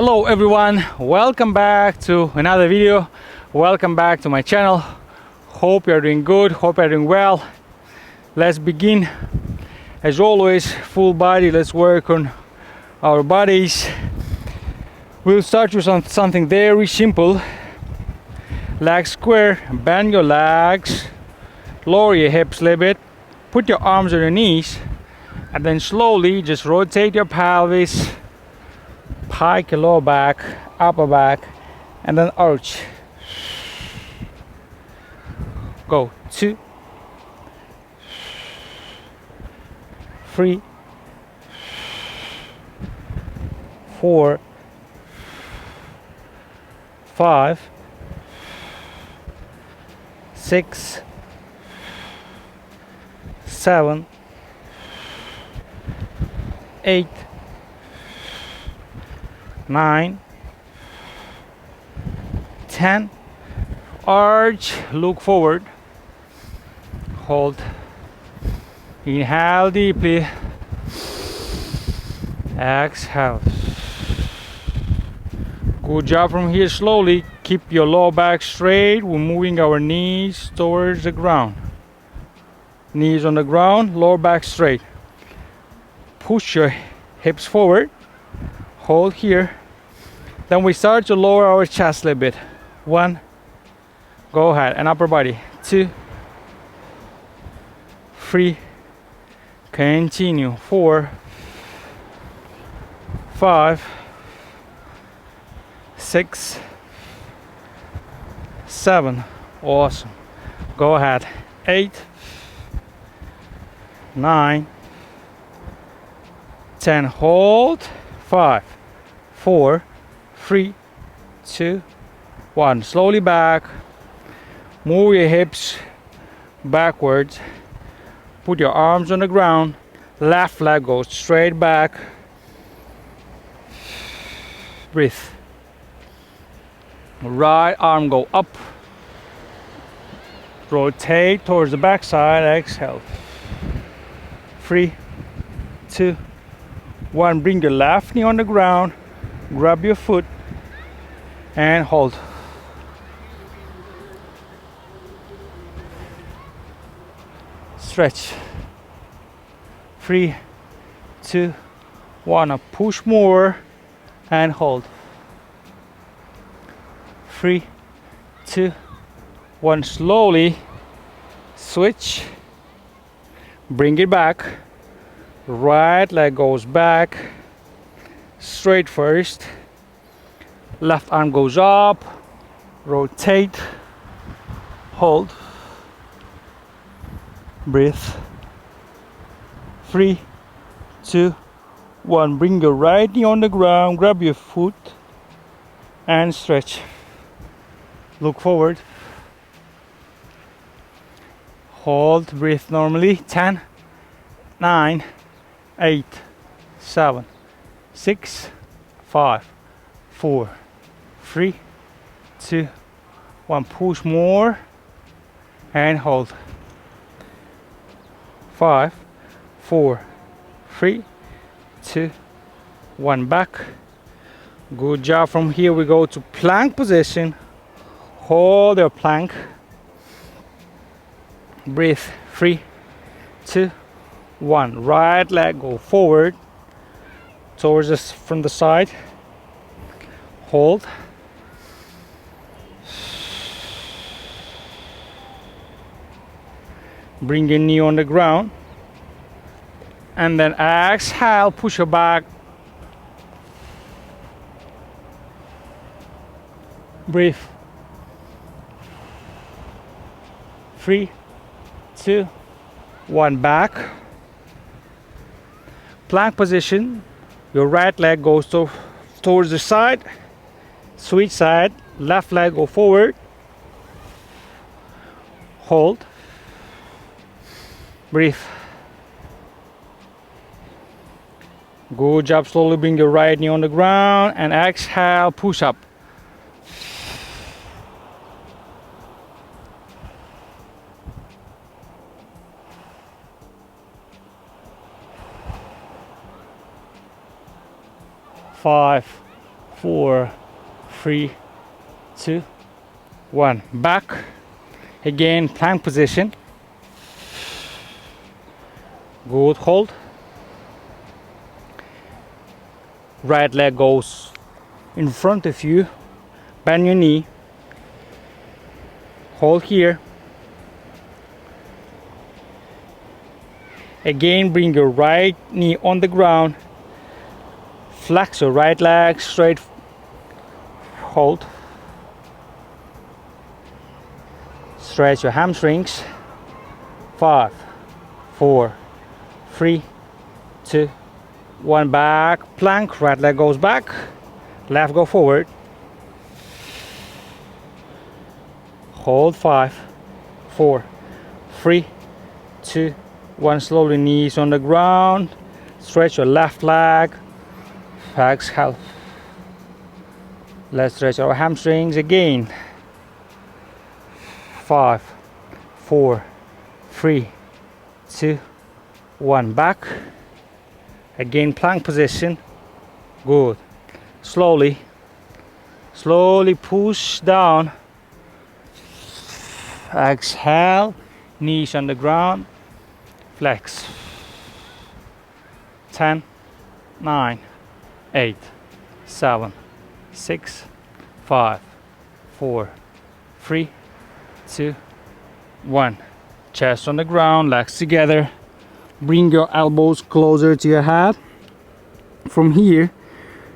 Hello everyone, welcome back to another video. Welcome back to my channel. Hope you're doing good, hope you're doing well. Let's begin. As always, full body. Let's work on our bodies. We'll start with something very simple. Legs square, bend your legs, lower your hips a little bit, put your arms on your knees, and then slowly just rotate your pelvis, pike your lower back, upper back, and then arch. Go 2, 3, 4, 5, 6, 7, 8, 9, 10. Arch, look forward, hold, inhale deeply, exhale. Good job from here. Slowly keep your lower back straight. We're moving our knees towards the ground. Knees on the ground, lower back straight. Push your hips forward, hold here. Then we start to lower our chest a little bit. 1, go ahead, and upper body. 2, 3, continue. 4, 5, 6, 7. Awesome. Go ahead. 8, 9, 10. Hold. 5, 4, 3, 2, 1. Slowly back. Move your hips backwards. Put your arms on the ground. Left leg goes straight back. Breathe. Right arm go up. Rotate towards the back side. Exhale. 3, 2, 1. Bring your left knee on the ground. Grab your foot and hold. Stretch. 3, 2, 1. Now push more and hold. 3, 2, 1. Slowly switch. Bring it back. Right leg goes back. Straight first. Left arm goes up. Rotate. Hold. Breathe. 3, 2, 1. Bring your right knee on the ground. Grab your foot and stretch. Look forward. Hold. Breathe normally. 10, 9, 8, 7, 6, 5, 4, 3, 2, 1. Push more and hold. 5, 4, 3, 2, 1. Back. Good job. From here we go to plank position. Hold your plank. Breathe. 3, 2, 1. Right leg go forward towards us from the side. Hold. Bring your knee on the ground. And then exhale, push your back. Breathe. 3, 2, 1. Back. Plank position. Your right leg goes towards the side. Switch side. Left leg go forward. Hold. Breathe. Good job. Slowly bring your right knee on the ground and exhale, push up. Five, 4, 3, 2, 1. Back. Again, plank position. Good, hold. Right leg goes in front of you. Bend your knee. Hold here. Again, bring your right knee on the ground. Flex your right leg straight. Hold. Stretch your hamstrings. 5, 4, 3, 2, 1. Back plank. Right leg goes back. Left go forward. Hold. 5, 4, 3, 2, 1. Slowly, knees on the ground. Stretch your left leg. Exhale. Let's stretch our hamstrings again. 5, 4, 3, 2, 1. Back. Again, plank position. Good. Slowly push down. Exhale. Knees on the ground. Flex. 10, 9, 8, 7, 6, 5, 4, 3, 2, 1. Chest on the ground, legs together. Bring your elbows closer to your head. From here,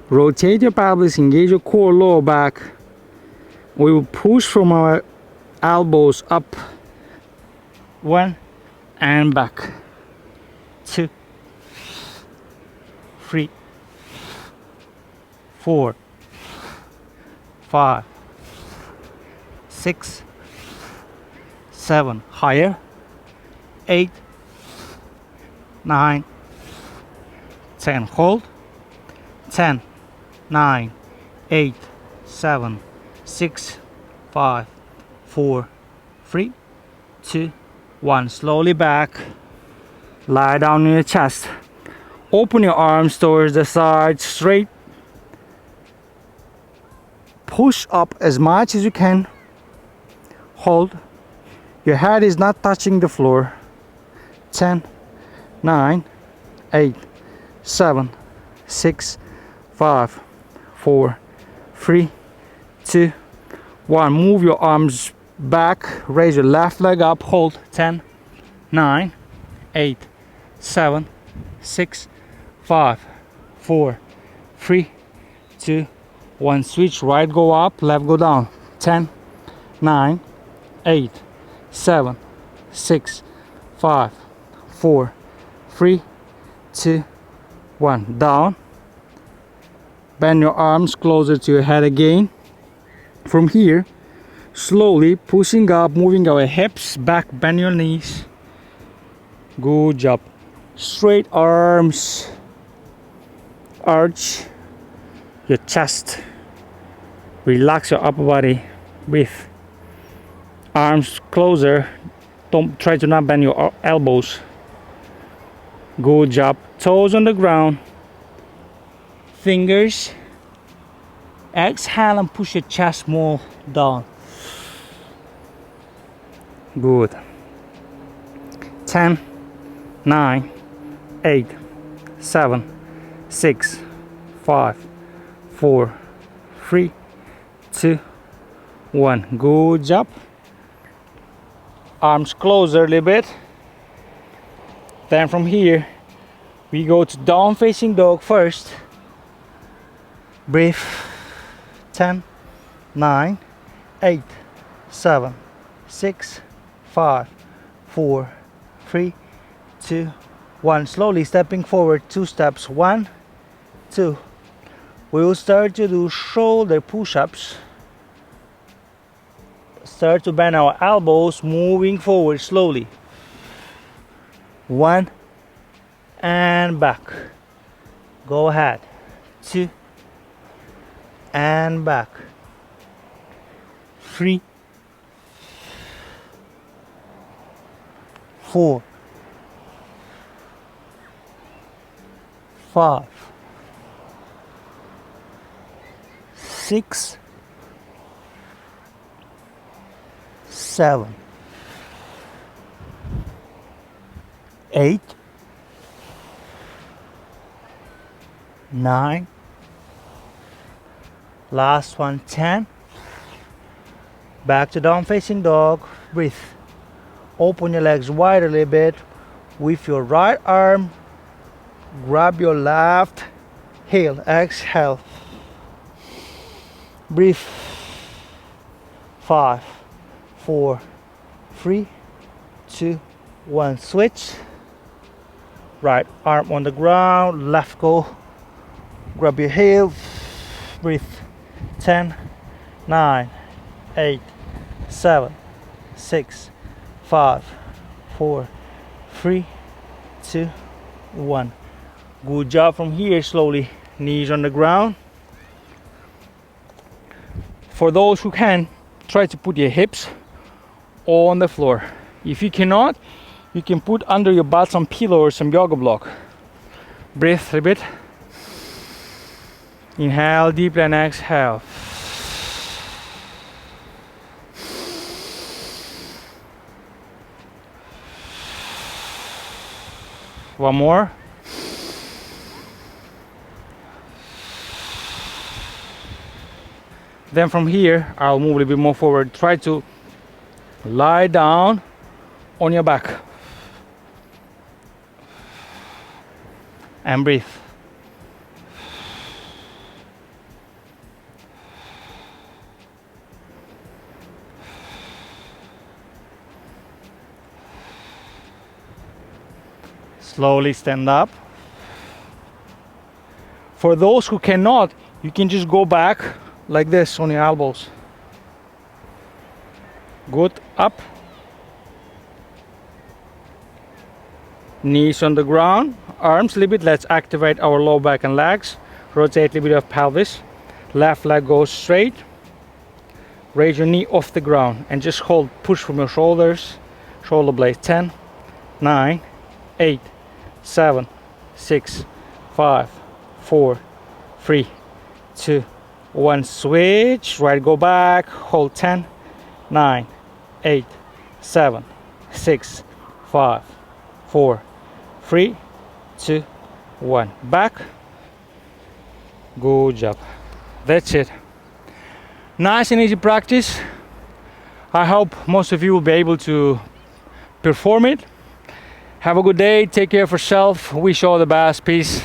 rotate your pelvis, engage your core, lower back. We will push from our elbows up. 1 and back. 2, 3, 4, 5, 6, 7. Higher. 8, 9, 10. Hold. 10, 9, 8, 7, 6, 5, 4, 3, 2, 1. Slowly back. Lie down on your chest. Open your arms towards the side, straight. Push up as much as you can. Hold. Your head is not touching the floor. 10, 9, 8, 7, 6, 5, 4, 3, 2, 1. Move your arms back. Raise your left leg up. Hold. 10, 9, 8, 7, 6, 5, 4, 3, 2, 1. Switch. Right go up, left go down. 10, 9, 8, 7, 6, 5, 4, 3, 2, 1. Down. Bend your arms closer to your head again. From here, slowly pushing up, moving our hips back, bend your knees. Good job. Straight arms. Arch your chest. Relax your upper body. Breathe. Arms closer. Don't try to not bend your elbows. Good job. Toes on the ground. Fingers. Exhale and push your chest more down. Good. 10, 9, 8, 7, 6, 5, 4, 3, 2, 1. Good job. Arms closer a little bit. Then from here, we go to down facing dog first. Breathe. 10, 9, 8, 7, 6, 5, 4, 3, 2, 1. Slowly stepping forward 2 steps. 1, 2. We will start to do shoulder push-ups. Start to bend our elbows, moving forward slowly. 1 and back. Go ahead. 2 and back. 3, 4, 5, 6, 7, 8, 9, last one, 10. Back to down facing dog. Breathe. Open your legs wide a little bit. With your right arm, grab your left heel. Exhale. Breathe. 5, 4, 3, 2, 1. Switch. Right arm on the ground, left go. Grab your heel. Breathe. 10, 9, 8, 7, 6, 5, 4, 3, 2, 1. Good job from here. Slowly, knees on the ground. For those who can, try to put your hips on the floor. If you cannot, you can put under your butt some pillow or some yoga block. Breathe a bit. Inhale deeply and exhale. One more. Then from here, I'll move a little bit more forward. Try to lie down on your back. And breathe. Slowly stand up. For those who cannot, you can just go back like this on your elbows. Good. Up. Knees on the ground, arms a little bit. Let's activate our low back and legs. Rotate a little bit of pelvis. Left leg goes straight. Raise your knee off the ground and just hold, push from your shoulders, shoulder blades. 10, 9, 8, 7, 6, 5, 4, 3, 2, 1. Switch. Right, go back. Hold. 10, 9, 8, 7, 6, 5, 4, 3, 2, 1. Back. Good job. That's it. Nice and easy practice. I hope most of you will be able to perform it. Have a good day. Take care of yourself. Wish you all the best. Peace.